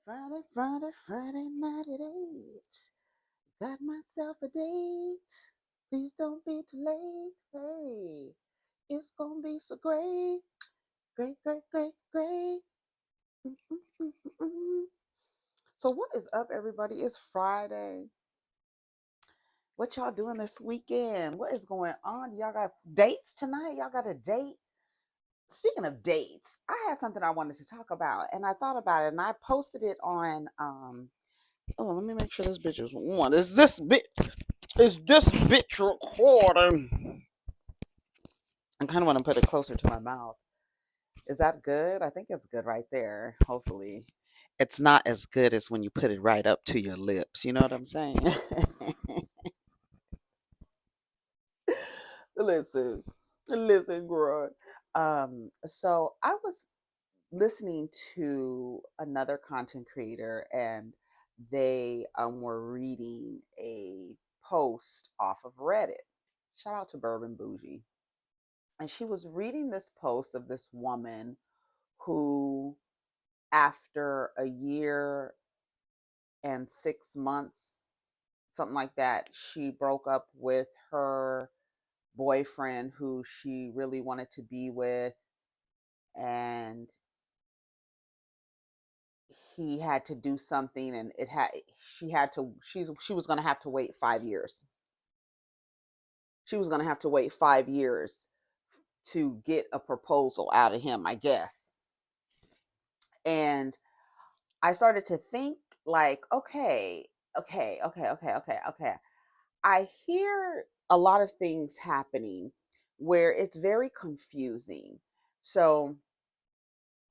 Friday night at 8. Got myself a date. Please don't be too late. Hey, it's gonna be so great. Great, great, great, great. Mm. So, what is up, everybody? It's Friday. What y'all doing this weekend? What is going on? Y'all got dates tonight? Y'all got a date? Speaking of dates, I had something I wanted to talk about, and I thought about it, and I posted it on. Oh, let me make sure this bitch is one. Is this bitch recording? I kind of want to put it closer to my mouth. Is that good? I think it's good right there. Hopefully, it's not as good as when you put it right up to your lips. You know what I'm saying? listen, listen, girl. So I was listening to another content creator, and they were reading a post off of Reddit. Shout out to Bourbon Bougie. And she was reading this post of this woman who, after a year and 6 months, something like that, she broke up with her boyfriend who she really wanted to be with, and he had to do something, and she was going to have to wait 5 years. She was going to have to wait 5 years to get a proposal out of him, I guess. And I started to think, like, okay. I hear a lot of things happening where it's very confusing. So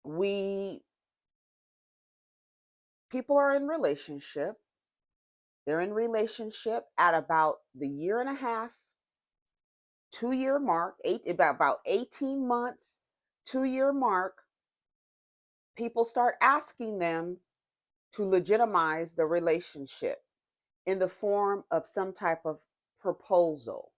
we people are in relationship. They're in relationship at about the year and a half, 2 year mark, about 18 months, 2 year mark. People start asking them to legitimize the relationship in the form of some type of proposal,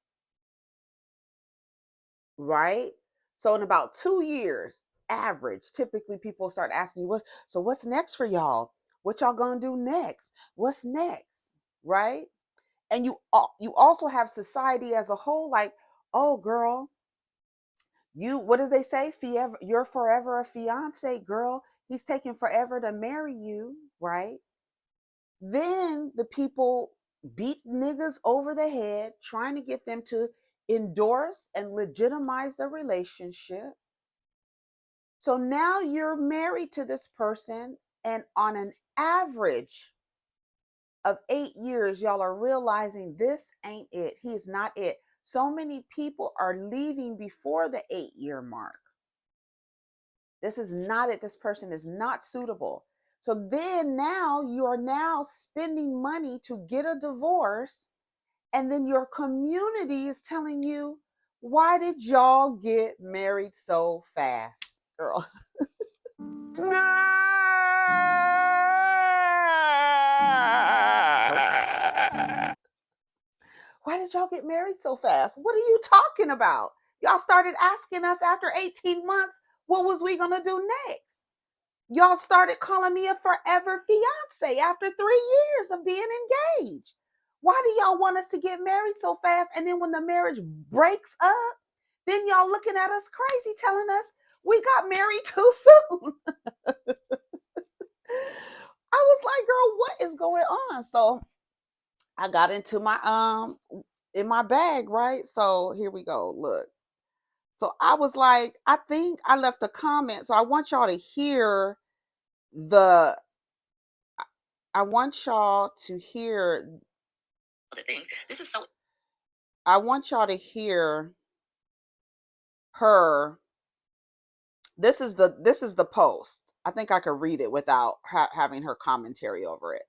right? So in about 2 years, average, typically people start asking you, what's next for y'all? What y'all gonna do next? What's next? Right? And you also have society as a whole, like, oh girl, what do they say? You're forever a fiance, girl. He's taking forever to marry you, right? Then the people beat niggas over the head trying to get them to endorse and legitimize the relationship. So now you're married to this person, and on an average of 8 years, y'all are realizing this ain't it. He's not it. So many people are leaving before the 8 year mark. This is not it. This person is not suitable. So then now you are now spending money to get a divorce, and then your community is telling you, why did y'all get married so fast, girl? Why did y'all get married so fast? What are you talking about? Y'all started asking us after 18 months, what was we going to do next? Y'all started calling me a forever fiance after 3 years of being engaged. Why do y'all want us to get married so fast? And then when the marriage breaks up, then y'all looking at us crazy, telling us we got married too soon. I was like, girl, what is going on? So I got into my in my bag, right? So here we go. Look. So I was like, I think I left a comment. So I want y'all to hear the I want y'all to hear the things. This is so I want y'all to hear her. This is the post. I think I could read it without having her commentary over it.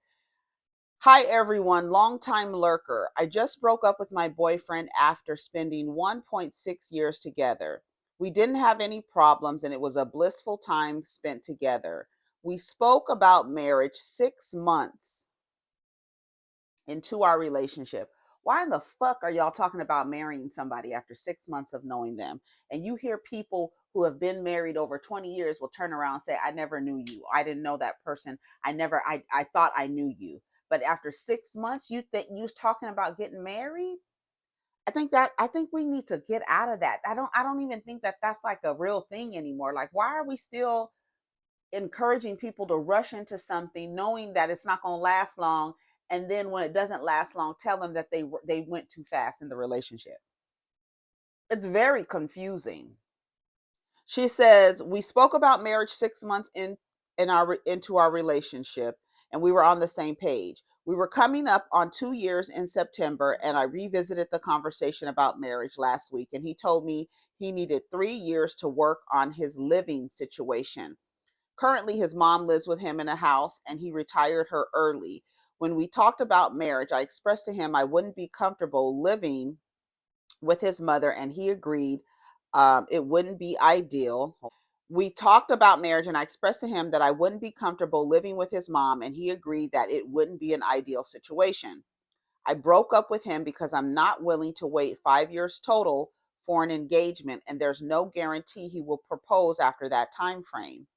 Hi everyone, long-time lurker. I just broke up with my boyfriend after spending 1.6 years together. We didn't have any problems, and it was a blissful time spent together. We spoke about marriage 6 months into our relationship. Why in the fuck are y'all talking about marrying somebody after 6 months of knowing them? And you hear people who have been married over 20 years will turn around and say, I never knew you. I didn't know that person. I thought I knew you. But after 6 months, you think you was talking about getting married? I think we need to get out of that. I don't even think that that's like a real thing anymore. Like, why are we still encouraging people to rush into something knowing that it's not going to last long, and then when it doesn't last long, tell them that they went too fast in the relationship? It's very confusing. She says, we spoke about marriage 6 months into our relationship, and we were on the same page. We were coming up on 2 years in September, and I revisited the conversation about marriage last week, and he told me he needed 3 years to work on his living situation. Currently, his mom lives with him in a house, and he retired her early. When we talked about marriage, I expressed to him I wouldn't be comfortable living with his mother, and he agreed it wouldn't be ideal. We talked about marriage, and I expressed to him that I wouldn't be comfortable living with his mom, and he agreed that it wouldn't be an ideal situation. I broke up with him because I'm not willing to wait 5 years total for an engagement, and there's no guarantee he will propose after that time frame.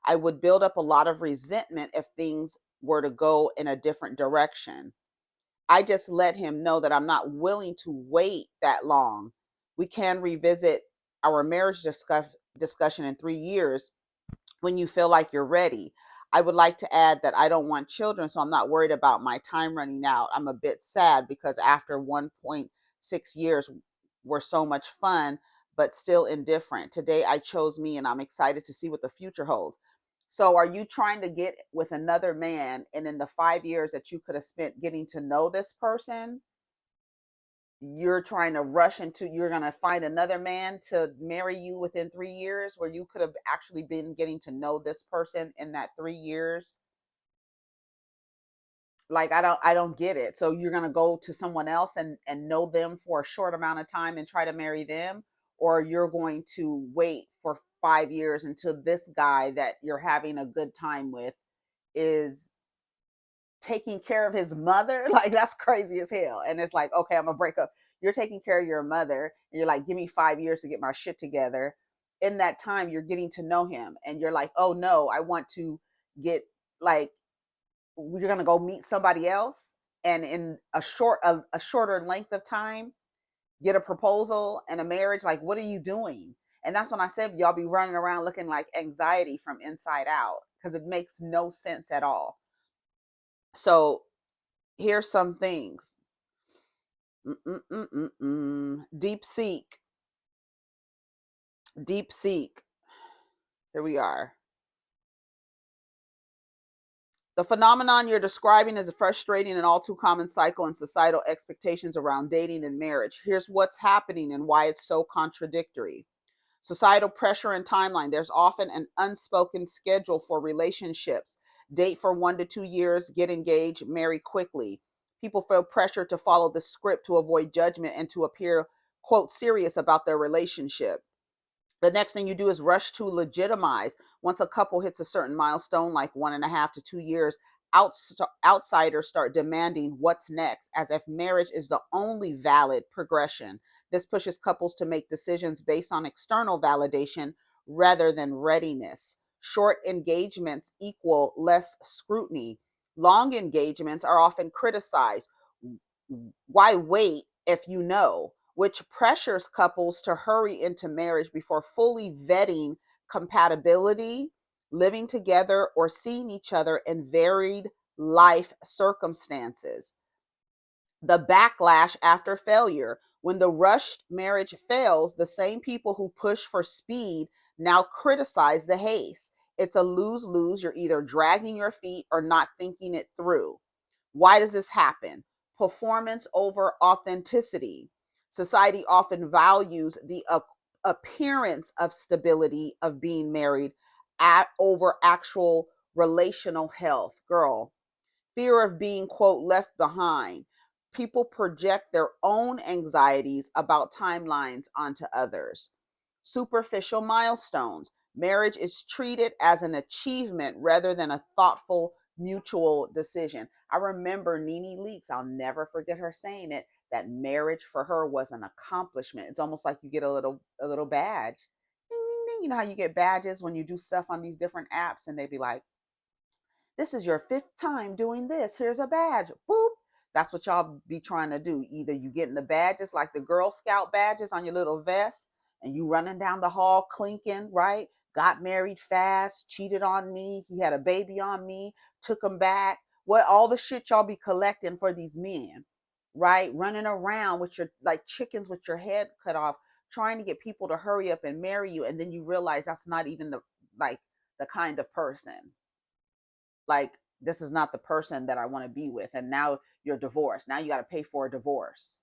I would build up a lot of resentment if things were to go in a different direction. I just let him know that I'm not willing to wait that long. We can revisit our marriage discussion in 3 years when you feel like you're ready. I would like to add that I don't want children, so I'm not worried about my time running out. I'm a bit sad because after 1.6 years were so much fun, but still indifferent. Today I chose me, and I'm excited to see what the future holds. So are you trying to get with another man, and in the 5 years that you could have spent getting to know this person, you're trying to rush into, you're going to find another man to marry you within 3 years, where you could have actually been getting to know this person in that 3 years? Like, I don't get it. So you're going to go to someone else and know them for a short amount of time and try to marry them, or you're going to wait for 5 years until this guy that you're having a good time with is taking care of his mother? Like, that's crazy as hell. And it's like, okay, I'm gonna break up. You're taking care of your mother, and you're like, give me 5 years to get my shit together. In that time, you're getting to know him, and you're like, oh no, I want to get, like, you're gonna go meet somebody else, and in a shorter length of time, get a proposal and a marriage. Like, what are you doing? And that's when I said y'all be running around looking like anxiety from inside out, because it makes no sense at all. So here's some things. Deep seek. Deep seek. Here we are. The phenomenon you're describing is a frustrating and all too common cycle in societal expectations around dating and marriage. Here's what's happening and why it's so contradictory. Societal pressure and timeline. There's often an unspoken schedule for relationships. Date for 1 to 2 years, get engaged, marry quickly. People feel pressure to follow the script to avoid judgment and to appear, quote, serious about their relationship. The next thing you do is rush to legitimize. Once a couple hits a certain milestone, like 1.5 to 2 years, outsiders start demanding what's next, as if marriage is the only valid progression. This pushes couples to make decisions based on external validation rather than readiness. Short engagements equal less scrutiny. Long engagements are often criticized. Why wait if you know? Which pressures couples to hurry into marriage before fully vetting compatibility, living together, or seeing each other in varied life circumstances. The backlash after failure. When the rushed marriage fails, the same people who push for speed now criticize the haste. It's a lose lose. You're either dragging your feet or not thinking it through. Why does this happen? Performance over authenticity. Society often values the appearance of stability of being married over actual relational health. Girl, fear of being, quote, left behind. People project their own anxieties about timelines onto others. Superficial milestones. Marriage is treated as an achievement rather than a thoughtful mutual decision. I remember Nene Leakes, I'll never forget her saying it, that marriage for her was an accomplishment. It's almost like you get a little badge Ding, ding, ding. You know how you get badges when you do stuff on these different apps, and they'd be like, this is your 5th time doing this. Here's a badge. Boop. That's what y'all be trying to do. Either you getting the badges like the Girl Scout badges on your little vest, and you running down the hall clinking, right? Got married fast, cheated on me, he had a baby on me, took him back. What all the shit y'all be collecting for these men, right? Running around with your like chickens with your head cut off, trying to get people to hurry up and marry you, and then you realize that's not even the like the kind of person. Like, this is not the person that I want to be with. And now you're divorced. Now you got to pay for a divorce.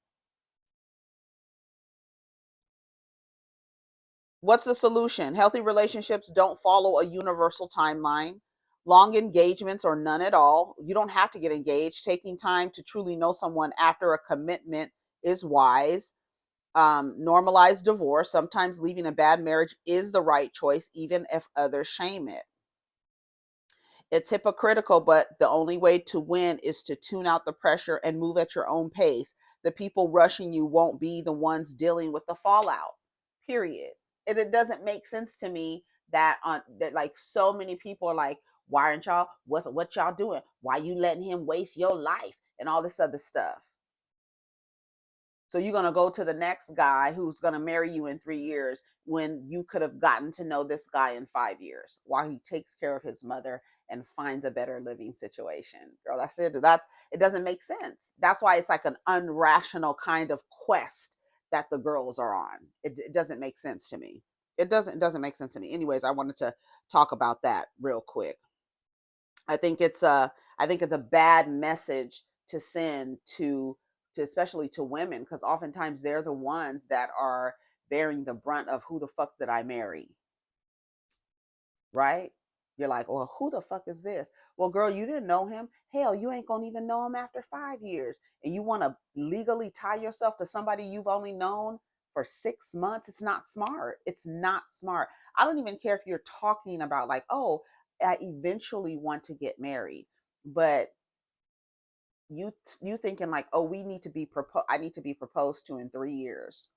What's the solution? Healthy relationships don't follow a universal timeline. Long engagements or none at all. You don't have to get engaged. Taking time to truly know someone after a commitment is wise. Normalize divorce. Sometimes leaving a bad marriage is the right choice, even if others shame it. It's hypocritical, but the only way to win is to tune out the pressure and move at your own pace. The people rushing you won't be the ones dealing with the fallout. Period. It doesn't make sense to me that on that like so many people are like, why aren't y'all? What y'all doing? Why you letting him waste your life and all this other stuff? So you're going to go to the next guy who's going to marry you in 3 years when you could have gotten to know this guy in 5 years while he takes care of his mother and finds a better living situation. Girl, that's it. It doesn't make sense. That's why it's like an unrational kind of quest that the girls are on. It doesn't make sense to me. It doesn't make sense to me. Anyways, I wanted to talk about that real quick. I think it's a bad message to send to especially to women, because oftentimes they're the ones that are bearing the brunt of who the fuck did I marry, right? You're like, well, who the fuck is this? Well, girl, you didn't know him. Hell, you ain't gonna even know him after 5 years, and you want to legally tie yourself to somebody you've only known for 6 months. It's not smart. It's not smart. I don't even care if you're talking about like, oh, I eventually want to get married, but you thinking like, oh, we need to be I need to be proposed to in 3 years.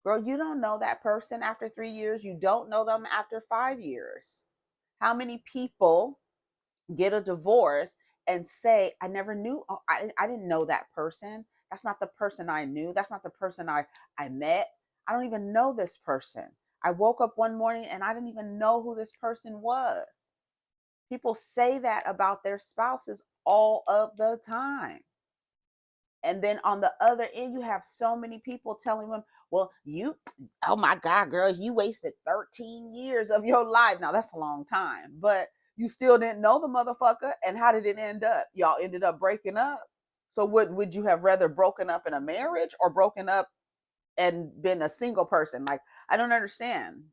Girl, you don't know that person after 3 years. You don't know them after 5 years. How many people get a divorce and say, I never knew, oh, I didn't know that person. That's not the person I knew. That's not the person I met. I don't even know this person. I woke up one morning and I didn't even know who this person was. People say that about their spouses all of the time. And then on the other end, you have so many people telling them, well, oh my God, girl, you wasted 13 years of your life. Now, that's a long time, but you still didn't know the motherfucker. And how did it end up? Y'all ended up breaking up. So would you have rather broken up in a marriage or broken up and been a single person? Like, I don't understand.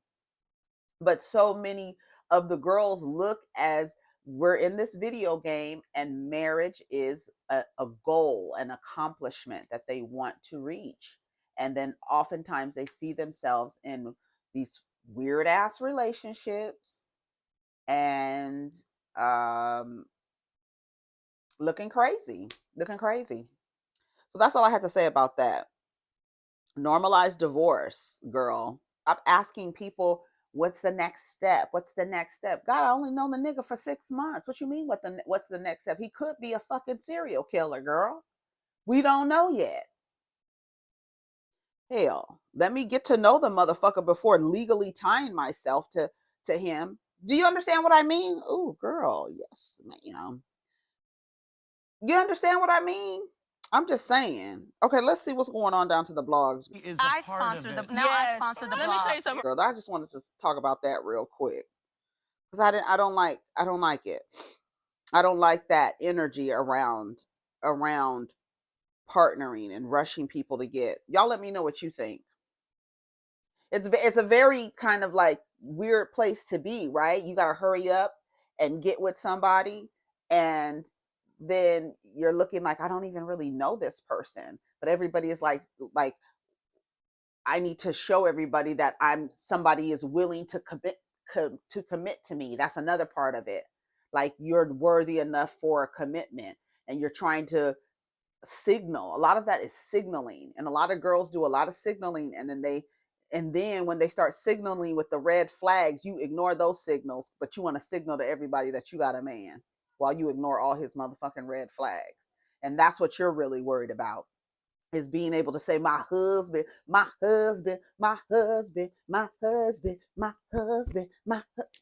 But so many of the girls look as we're in this video game, and marriage is a goal, an accomplishment that they want to reach. And then oftentimes they see themselves in these weird ass relationships and looking crazy. So that's all I had to say about that. Normalize divorce, girl. I'm asking people, what's the next step? What's the next step? God, I only know the nigga for 6 months. What you mean? What's the next step? He could be a fucking serial killer, girl. We don't know yet. Hell, let me get to know the motherfucker before legally tying myself to him. Do you understand what I mean? Ooh, girl, yes, ma'am. You understand what I mean? I'm just saying. Okay, let's see what's going on down to the blogs. I sponsor the blog. Let me tell you something. Girl, I just wanted to talk about that real quick because I don't like it. I don't like that energy around partnering and rushing people to get. Y'all let me know what you think. It's a very kind of like weird place to be, right? You got to hurry up and get with somebody, and then you're looking like, I don't even really know this person, but everybody is like I need to show everybody that somebody is willing to commit to me. That's another part of it. Like, you're worthy enough for a commitment, and you're trying to signal. A lot of that is signaling, and a lot of girls do a lot of signaling, and then they And then when they start signaling with the red flags, you ignore those signals, but you want to signal to everybody that you got a man while you ignore all his motherfucking red flags. And that's what you're really worried about, is being able to say, my husband, my husband, my husband, my husband, my husband,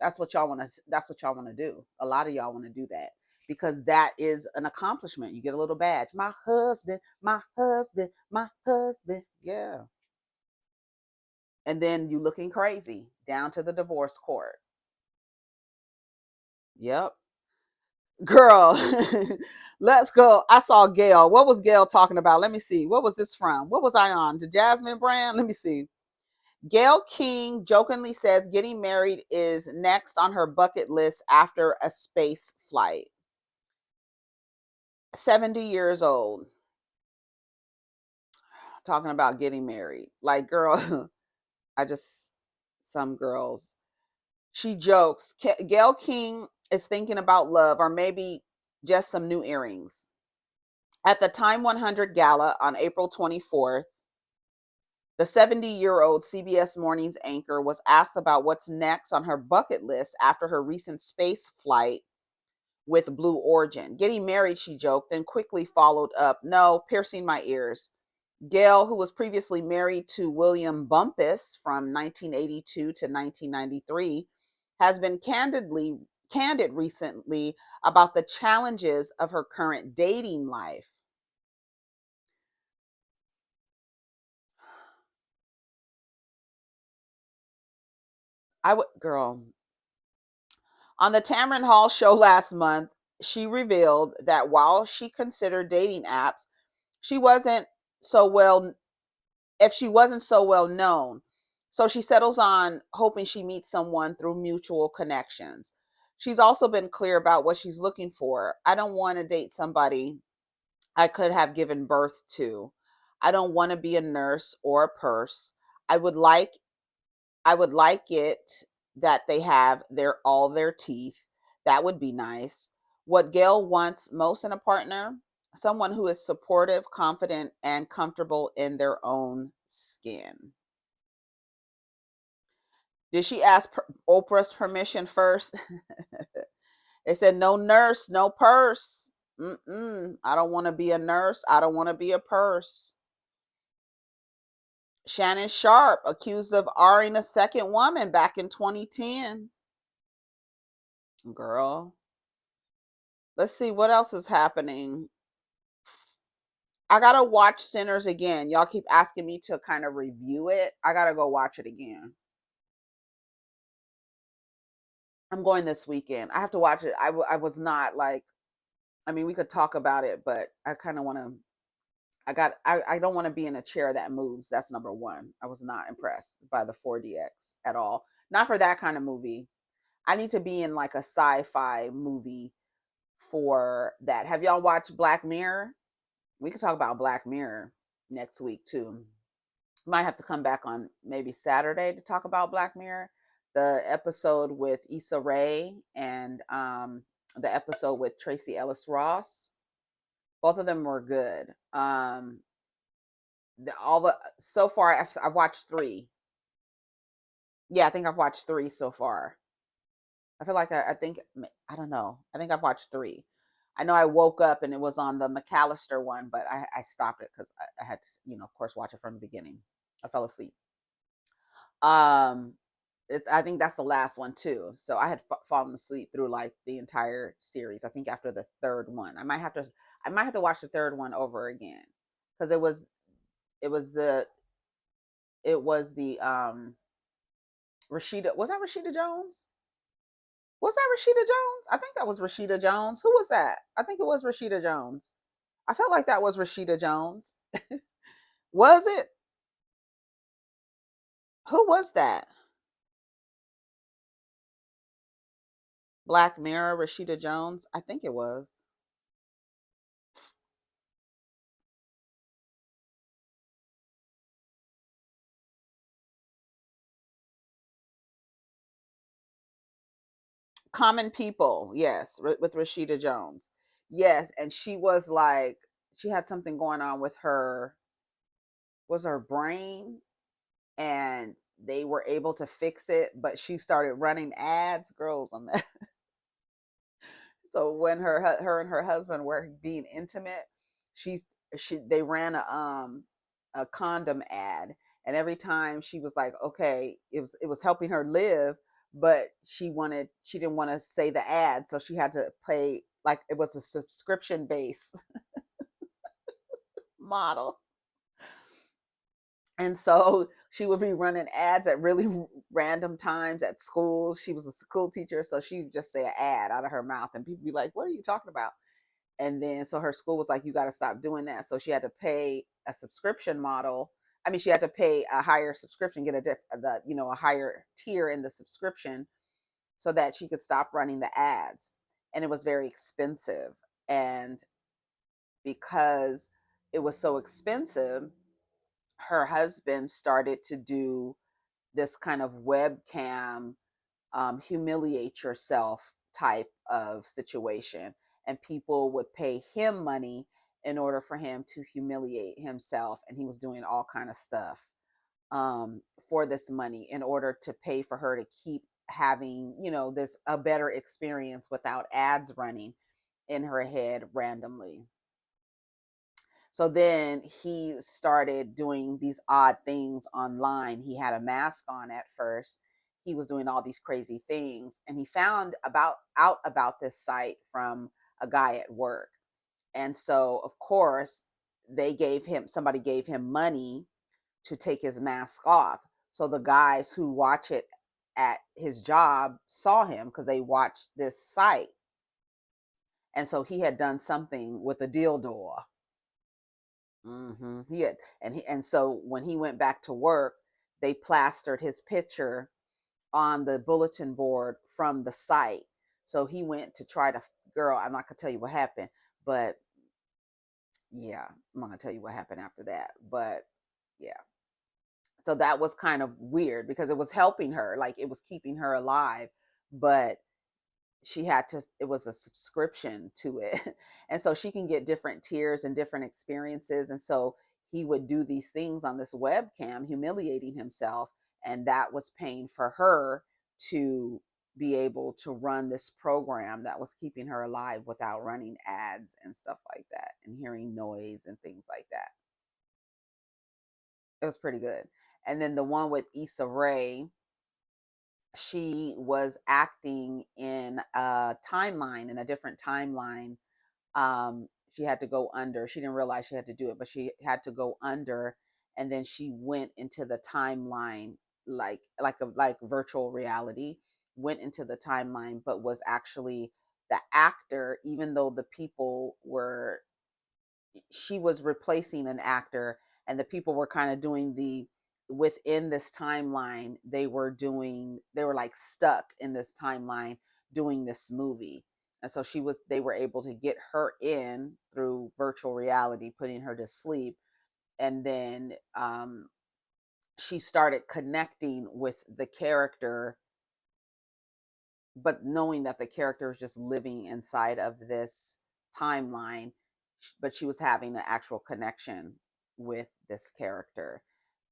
that's what y'all want to do. A lot of y'all want to do that because that is an accomplishment. You get a little badge. My husband, my husband, my husband. Yeah. And then you looking crazy down to the divorce court. Yep. Girl, let's go. I saw Gayle. What was Gayle talking about? Let me see. What was this from? What was I on? The Jasmine brand? Let me see. Gayle King jokingly says getting married is next on her bucket list after a space flight. 70 years old. Talking about getting married. Like, girl, some girls. She jokes. Gayle King is thinking about love or maybe just some new earrings. At the Time 100 Gala on April 24th, the 70-year-old CBS Mornings anchor was asked about what's next on her bucket list after her recent space flight with Blue Origin. Getting married, she joked, then quickly followed up, no, piercing my ears. Gayle, who was previously married to William Bumpus from 1982 to 1993, has been candid recently about the challenges of her current dating life. Girl. On the Tamron Hall show last month, she revealed that while she considered dating apps, she wasn't so well known. So she settles on hoping she meets someone through mutual connections. She's also been clear about what she's looking for. I don't want to date somebody I could have given birth to. I don't want to be a nurse or a purse. I would like it that they have all their teeth. That would be nice. What Gayle wants most in a partner, someone who is supportive, confident, and comfortable in their own skin. Did she ask Oprah's permission first? They said, no nurse, no purse. I don't want to be a nurse. I don't want to be a purse. Shannon Sharpe accused of R-ing a second woman back in 2010. Girl. Let's see what else is happening. I gotta watch Sinners again. Y'all keep asking me to kind of review it. I gotta go watch it again. I'm going this weekend. I have to watch it. I was not like, I mean, we could talk about it, but I kind of want to. I don't want to be in a chair that moves. That's number one. I was not impressed by the 4DX at all. Not for that kind of movie. I need to be in like a sci-fi movie for that. Have y'all watched Black Mirror? We could talk about Black Mirror next week too. Might have to come back on maybe Saturday to talk about Black Mirror. The episode with Issa Rae and the episode with Tracy Ellis Ross. Both of them were good. So far I've watched 3. Yeah, I think I've watched 3 so far. I feel like I think I don't know. I think I've watched 3. I know I woke up and it was on the McAllister one, but I stopped it because I had to, of course, watch it from the beginning. I fell asleep. I think that's the last one too. So I had fallen asleep through like the entire series. I think after the 3rd one, I might have to watch the 3rd one over again because it was the Rashida. Was that Rashida Jones? Was that Rashida Jones? I think that was Rashida Jones. Who was that? I think it was Rashida Jones. I felt like that was Rashida Jones. Was it? Who was that? Black Mirror, Rashida Jones? I think it was. Common People, yes, with Rashida Jones. Yes, and she was like, she had something going on with her brain, and they were able to fix it, but she started running ads. Girls on that. So when her and her husband were being intimate, she they ran a condom ad, and every time she was like, okay, it was helping her live, but she didn't want to say the ad, so she had to pay, like it was a subscription base model. And so she would be running ads at really random times at school. She was a school teacher, so she would just say an ad out of her mouth, and people be like, "What are you talking about?" And then so her school was like, "You got to stop doing that." So she had to pay a subscription model. I mean, she had to pay a higher subscription, get a higher tier in the subscription, so that she could stop running the ads. And it was very expensive. And because it was so expensive, her husband started to do this kind of webcam, humiliate yourself type of situation. And people would pay him money in order for him to humiliate himself. And he was doing all kind of stuff for this money in order to pay for her to keep having, this a better experience without ads running in her head randomly. So then he started doing these odd things online. He had a mask on at first. He was doing all these crazy things, and he found out about this site from a guy at work. And so, of course, somebody gave him money to take his mask off. So the guys who watch it at his job saw him because they watched this site. And so he had done something with a dildo. He had, and so when he went back to work, they plastered his picture on the bulletin board from the site. So he went to try to, girl, I'm not gonna tell you what happened, but yeah, I'm not gonna tell you what happened after that. But yeah. So that was kind of weird because it was helping her, like it was keeping her alive, but it was a subscription to it. And so she can get different tiers and different experiences. And so he would do these things on this webcam, humiliating himself. And that was paying for her to be able to run this program that was keeping her alive without running ads and stuff like that and hearing noise and things like that. It was pretty good. And then the one with Issa Rae, she was acting in a different timeline. She had to go under. She didn't realize she had to do it, but she had to go under, and then she went into the timeline, like virtual reality, went into the timeline, but was actually the actor, even though she was replacing an actor, and the people were kind of doing within this timeline, they were like stuck in this timeline doing this movie. And so they were able to get her in through virtual reality, putting her to sleep. And then she started connecting with the character, but knowing that the character was just living inside of this timeline, but she was having an actual connection with this character.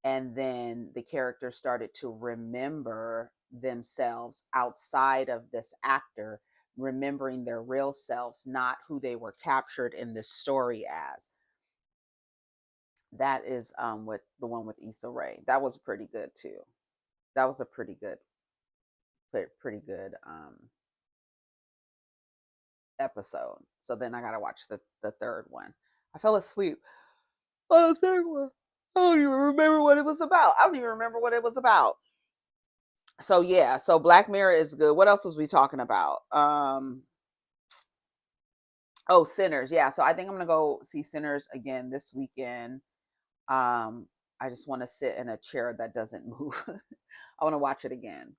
And then the character started to remember themselves outside of this actor, remembering their real selves, not who they were captured in this story as. That is with the one with Issa Rae. That was pretty good too. That was a pretty good episode. So then I gotta watch the third one. I fell asleep on the third one. I don't even remember what it was about. So yeah, so Black Mirror is good. What else was we talking about? Oh, Sinners. Yeah, so I think I'm gonna go see Sinners again this weekend. I just want to sit in a chair that doesn't move. I want to watch it again.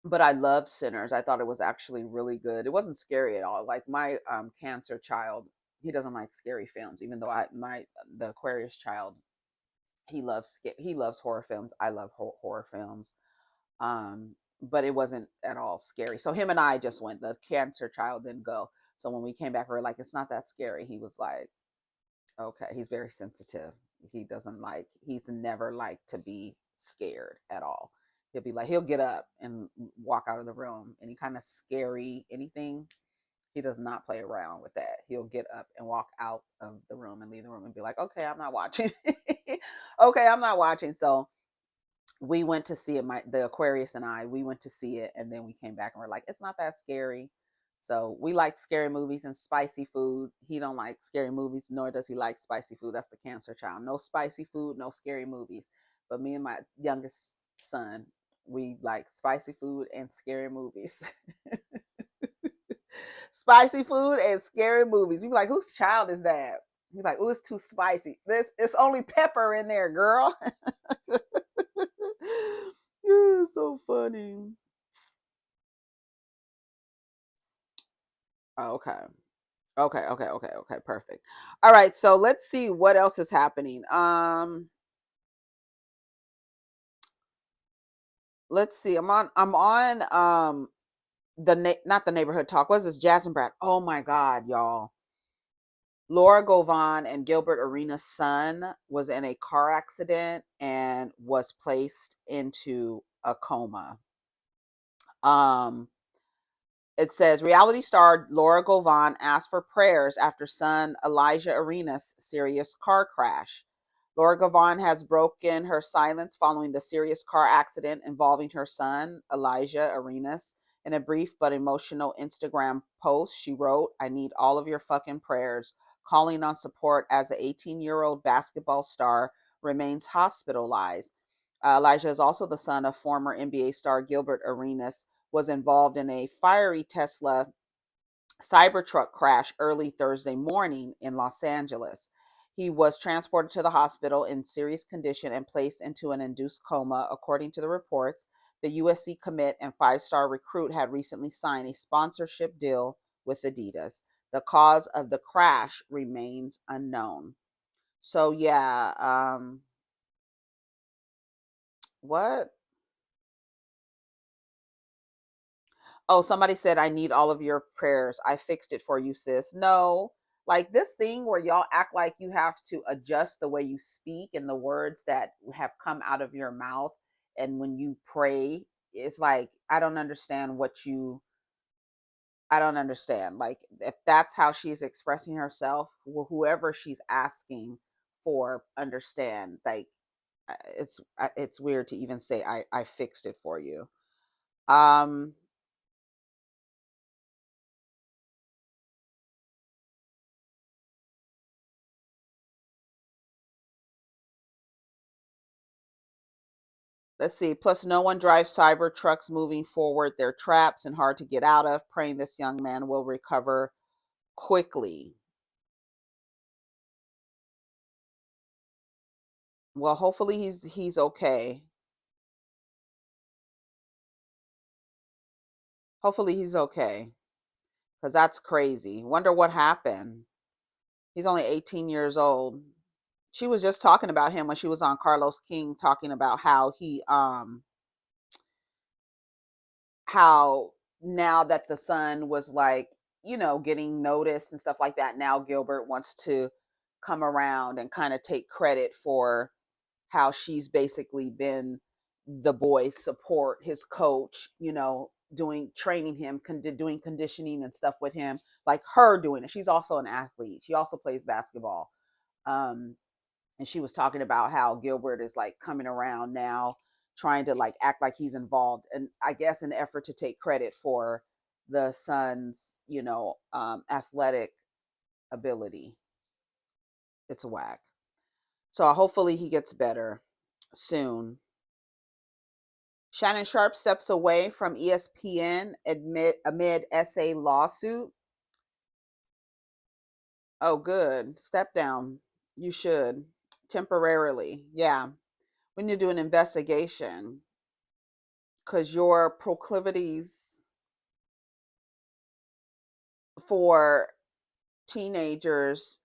But I loved Sinners. I thought it was actually really good. It wasn't scary at all. Like my cancer child, he doesn't like scary films, even though the Aquarius child, he loves horror films. I love horror films. But it wasn't at all scary. So him and I just went. The cancer child didn't go. So when we came back, we were like, it's not that scary. He was like, okay. He's very sensitive. He's never liked to be scared at all. He'll be like, he'll get up and walk out of the room. Any kind of scary anything, he does not play around with that. He'll get up and walk out of the room and leave the room and be like, okay, I'm not watching. Okay, I'm not watching. So we went to see it. The Aquarius and we went to see it, and then we came back and we're like, it's not that scary. So we like scary movies and spicy food. He don't like scary movies, nor does he like spicy food. That's the Cancer child. No spicy food, no scary movies. But me and my youngest son, we like spicy food and scary movies. Spicy food and scary movies. You be like, whose child is that? He's like, oh, it's too spicy. It's only pepper in there, girl. It's so funny. Okay. Okay. Perfect. All right. So let's see what else is happening. Let's see. I'm on not the neighborhood talk. What's this? Jasmine Brad. Oh my God, y'all. Laura Govan and Gilbert Arenas' son was in a car accident and was placed into a coma. It says reality star Laura Govan asked for prayers after son Elijah Arenas' serious car crash. Laura Govan has broken her silence following the serious car accident involving her son Elijah Arenas. In a brief but emotional Instagram post, she wrote, I need all of your fucking prayers, calling on support as the 18-year-old basketball star remains hospitalized. Elijah is also the son of former NBA star Gilbert Arenas, was involved in a fiery Tesla Cybertruck crash early Thursday morning in Los Angeles. He was transported to the hospital in serious condition and placed into an induced coma, according to the reports. The USC commit and five-star recruit had recently signed a sponsorship deal with Adidas. The cause of the crash remains unknown. So yeah, what? Oh, somebody said, I need all of your prayers. I fixed it for you, sis. No, like this thing where y'all act like you have to adjust the way you speak and the words that have come out of your mouth. And when you pray, it's like, I don't understand. Like, if that's how she's expressing herself, whoever she's asking for, understand. Like, it's weird to even say, I fixed it for you. Um, Let's see. Plus, no one drives cyber trucks moving forward. They're traps and hard to get out of. Praying this young man will recover quickly. Well, hopefully he's okay. Hopefully he's okay. Because that's crazy. Wonder what happened. He's only 18 years old. She was just talking about him when she was on Carlos King, talking about how now that the son was like, getting noticed and stuff like that, now Gilbert wants to come around and kind of take credit for how she's basically been the boy's support, his coach, training him, doing conditioning and stuff with him, like her doing it. She's also an athlete. She also plays basketball. Um, and she was talking about how Gilbert is like coming around now, trying to like act like he's involved, and I guess an effort to take credit for the son's, athletic ability. It's whack. So hopefully he gets better soon. Shannon Sharpe steps away from ESPN amid essay lawsuit. Oh, good. Step down. You should. Temporarily. Yeah. We need to do an investigation because your proclivities for teenagers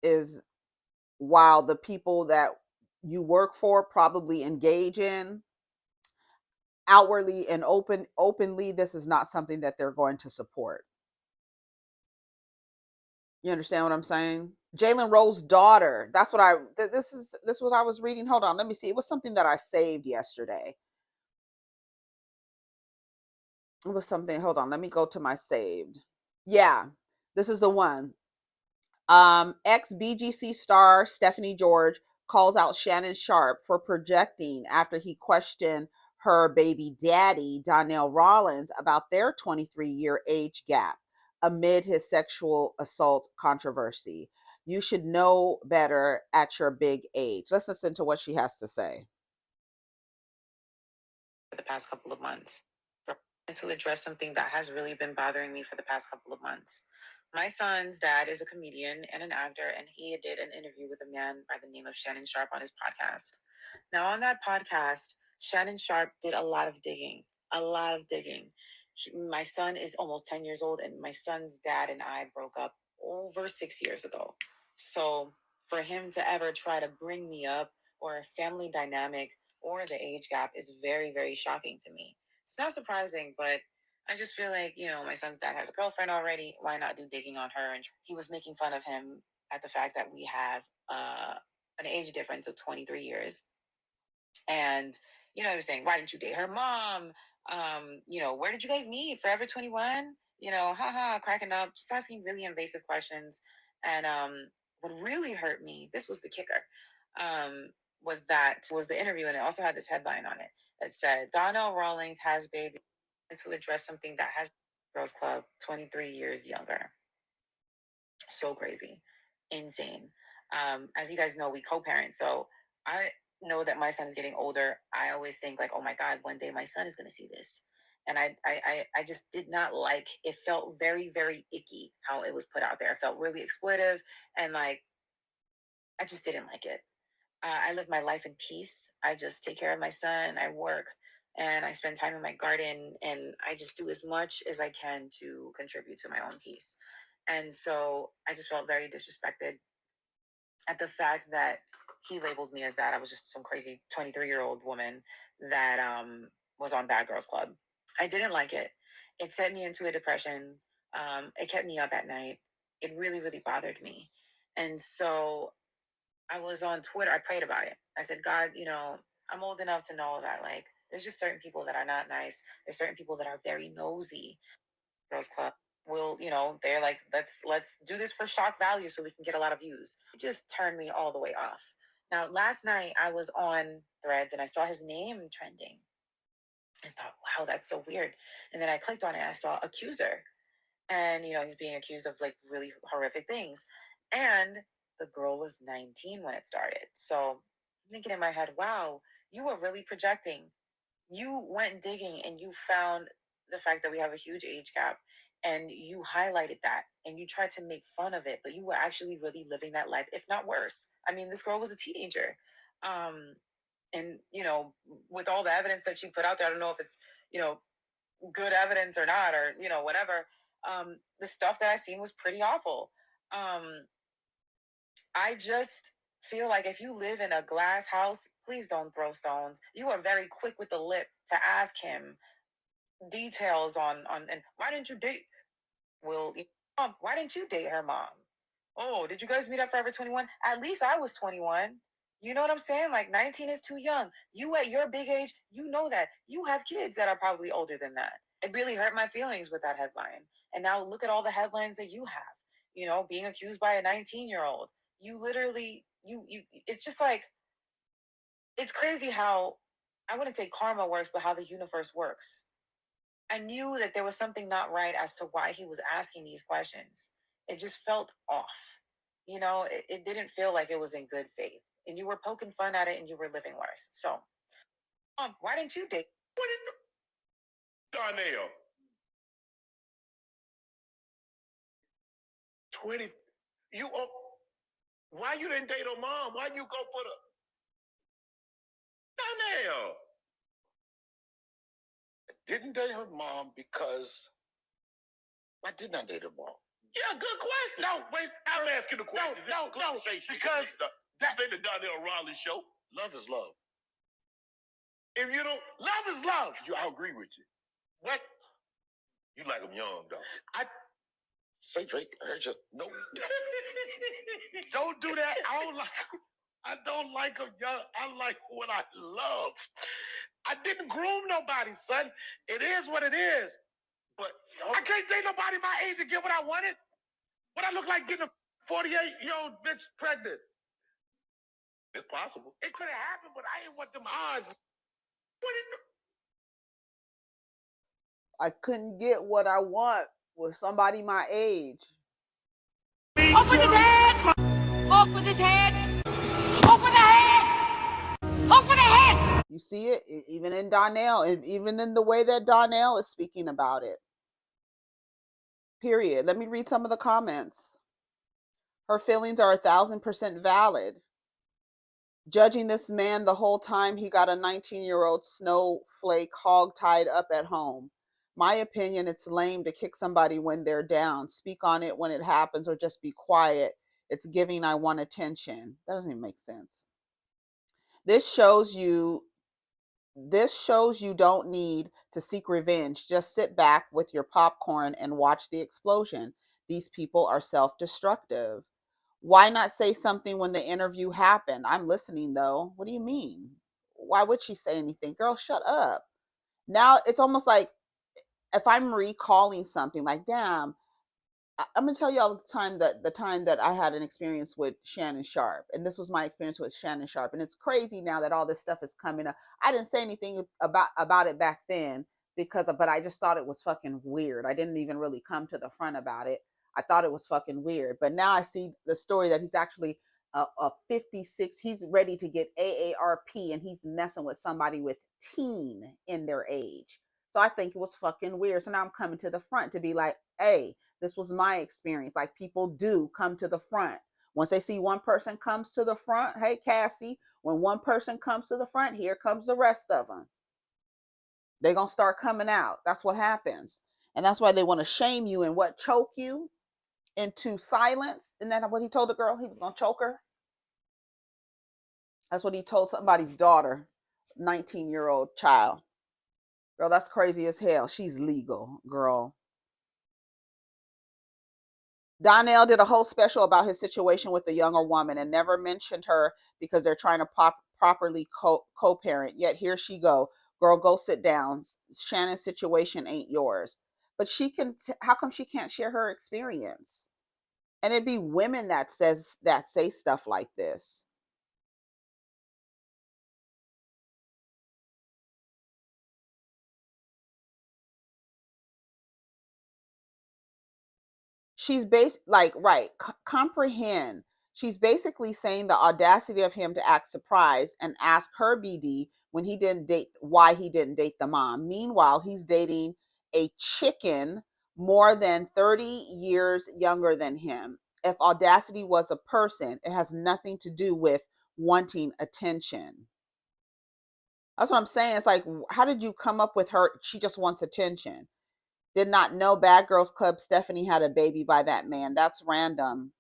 is, while the people that you work for probably engage in outwardly and openly, this is not something that they're going to support. You understand what I'm saying? Jalen Rose's daughter. That's what this is what I was reading. Hold on, let me see. It was something that I saved yesterday. It was something. Hold on, let me go to my saved. Yeah, this is the one. Ex BGC star Stephanie George calls out Shannon Sharpe for projecting after he questioned her baby daddy, Donnell Rawlings, about their 23-year age gap amid his sexual assault controversy. You should know better at your big age. Let's listen to what she has to say. For the past couple of months, to address something that has really been bothering me for the past couple of months. My son's dad is a comedian and an actor, and he did an interview with a man by the name of Shannon Sharpe on his podcast. Now, on that podcast, Shannon Sharpe did a lot of digging, my son is almost 10 years old, and my son's dad and I broke up over 6 years ago. So for him to ever try to bring me up or a family dynamic or the age gap is very, very shocking to me. It's not surprising, but I just feel like, my son's dad has a girlfriend already. Why not do digging on her? And he was making fun of him at the fact that we have an age difference of 23 years. And, he was saying, why didn't you date her mom? Where did you guys meet? Forever 21? Cracking up, just asking really invasive questions. And what really hurt me, this was the kicker, was the interview, and it also had this headline on it that said, Donnell Rawlings has baby to address something that has Girls Club 23 years younger. So crazy. Insane. As you guys know, we co-parent, so I know that my son is getting older. I always think like, oh my God, one day my son is going to see this. And I just did not like, it felt very, very icky how it was put out there. It felt really exploitive, and like, I just didn't like it. I live my life in peace. I just take care of my son. I work and I spend time in my garden, and I just do as much as I can to contribute to my own peace. And so I just felt very disrespected at the fact that he labeled me as that. I was just some crazy 23-year-old woman that was on Bad Girls Club. I didn't like it. It sent me into a depression. It kept me up at night. It really, really bothered me. And so I was on Twitter. I prayed about it. I said, God, I'm old enough to know that, like, there's just certain people that are not nice. There's certain people that are very nosy. Girls Club will, they're like, let's do this for shock value so we can get a lot of views. It just turned me all the way off. Now, last night I was on Threads and I saw his name trending. I thought, wow, that's so weird. And then I clicked on it and I saw accuser. And, he's being accused of like really horrific things. And the girl was 19 when it started. So I'm thinking in my head, wow, you were really projecting. You went digging and you found the fact that we have a huge age gap, and you highlighted that and you tried to make fun of it, but you were actually really living that life, if not worse. I mean, this girl was a teenager. And, with all the evidence that she put out there, I don't know if it's, good evidence or not, or, whatever. The stuff that I seen was pretty awful. I just feel like if you live in a glass house, please don't throw stones. You are very quick with the lip to ask him details on and why didn't you date? Well, why didn't you date her mom? Oh, did you guys meet at Forever 21? At least I was 21. You know what I'm saying? Like 19 is too young. You at your big age, you know that. You have kids that are probably older than that. It really hurt my feelings with that headline. And now look at all the headlines that you have. Being accused by a 19-year-old. You literally, it's just like, it's crazy how, I wouldn't say karma works, but how the universe works. I knew that there was something not right as to why he was asking these questions. It just felt off. It didn't feel like it was in good faith. And you were poking fun at it and you were living worse. So, why didn't you date? What is Darnell? 20. Why you didn't date her mom? Why you go for the Darnell? I didn't date her mom because I did not date her mom. Yeah, good question. No, wait, I'm asking the question. No, because that's in the Donnell Rawlings show. Love is love. If you don't, love is love. I agree with you. What? You like them young, though. Say Drake, I heard you. No. Don't do that. I don't like him, young. I like what I love. I didn't groom nobody, son. It is what it is. But I can't date nobody my age and get what I wanted. What I look like getting a 48-year-old bitch pregnant. It's possible. It could have happened, but I didn't want them odds. I couldn't get what I want with somebody my age. Off with his head! Off with his head! Off with the head! Off with the head! You see it? Even in Donnell, even in the way that Donnell is speaking about it. Period. Let me read some of the comments. Her feelings are 1,000% valid. Judging this man the whole time he got a 19-year-old snowflake hog tied up at home. My opinion, it's lame to kick somebody when they're down. Speak on it when it happens or just be quiet. It's giving I want attention. That doesn't even make sense. This shows you don't need to seek revenge. Just sit back with your popcorn and watch the explosion. These people are self-destructive. Why not say something when the interview happened? I'm listening though. What do you mean? Why would she say anything? Girl, shut up. Now it's almost like if I'm recalling something like, damn, I'm gonna tell you all the time that I had an experience with Shannon Sharpe, and this was my experience with Shannon Sharpe, and it's crazy now that all this stuff is coming up. I didn't say anything about it back then but I just thought it was fucking weird. I didn't even really come to the front about it. I thought it was fucking weird, but now I see the story that he's actually a 56. He's ready to get AARP, and he's messing with somebody with teen in their age. So I think it was fucking weird. So now I'm coming to the front to be like, hey, this was my experience. Like, people do come to the front. Once they see one person comes to the front, hey, Cassie, when one person comes to the front, here comes the rest of them. They're going to start coming out. That's what happens. And that's why they want to shame you and choke you into silence. Isn't that what he told the girl? He was going to choke her. That's what he told somebody's daughter, 19-year-old child. Girl, that's crazy as hell. She's legal, girl. Donnell did a whole special about his situation with the younger woman and never mentioned her because they're trying to properly co-parent. Yet here she go. Girl, go sit down. Shannon's situation ain't yours. But she can. How come she can't share her experience? And it'd be women that say stuff like this. She's comprehend. She's basically saying the audacity of him to act surprised and ask her BD when he didn't date, why he didn't date the mom. Meanwhile, he's dating a chicken more than 30 years younger than him. If audacity was a person, it has nothing to do with wanting attention. That's what I'm saying. It's like, how did you come up with her? She just wants attention. Did not know Bad Girls Club Stephanie had a baby by that man. That's random.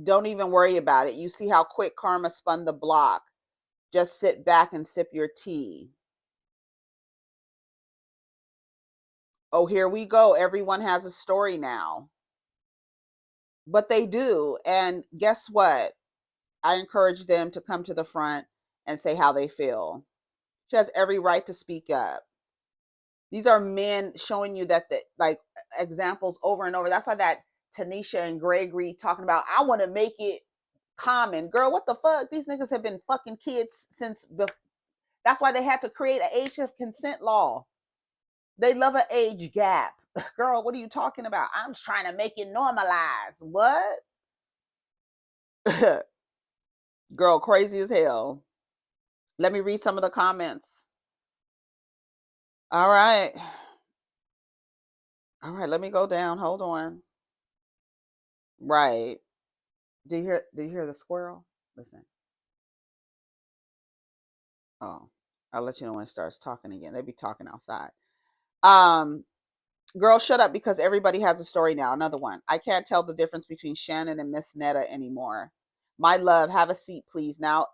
Don't even worry about it. You see how quick karma spun the block. Just sit back and sip your tea. Oh, here we go. Everyone has a story now. But they do. And guess what? I encourage them to come to the front and say how they feel. She has every right to speak up. These are men showing you that examples over and over. That's why that Tanisha and Gregory talking about, I want to make it common. Girl, what the fuck? These niggas have been fucking kids since that's why they had to create an age of consent law. They love an age gap. Girl, what are you talking about? I'm just trying to make it normalized. What? Girl, crazy as hell. Let me read some of the comments. All right, let me go down. Hold on. Right. Did you hear the squirrel? Listen. Oh, I'll let you know when it starts talking again. They be talking outside. Girl, shut up, because everybody has a story now. Another one. I can't tell the difference between Shannon and Miss Netta anymore. My love, have a seat, please. Now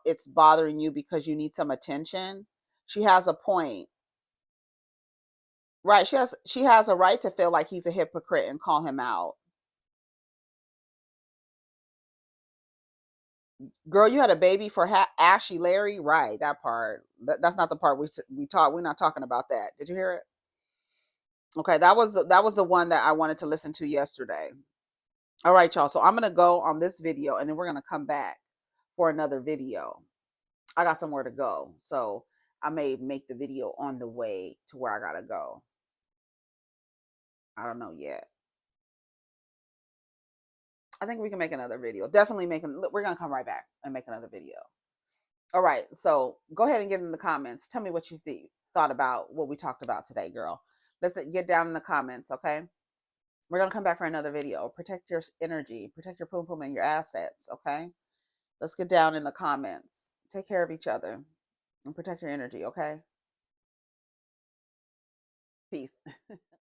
it's bothering you because you need some attention. She has a point. Right. She has a right to feel like he's a hypocrite and call him out. Girl, you had a baby for Ashy Larry, right? That part. That's not the part we talk. We're not talking about that. Did you hear it? Okay, that was the one that I wanted to listen to yesterday. All right, y'all. So I'm gonna go on this video, and then we're gonna come back for another video. I got somewhere to go, so I may make the video on the way to where I gotta go. I don't know yet. I think we can make another video. Definitely making. We're gonna come right back and make another video. All right. So go ahead and get in the comments. Tell me what you thought about what we talked about today, girl. Let's get down in the comments, okay? We're gonna come back for another video. Protect your energy, protect your poom poom and your assets, okay? Let's get down in the comments. Take care of each other and protect your energy, okay? Peace.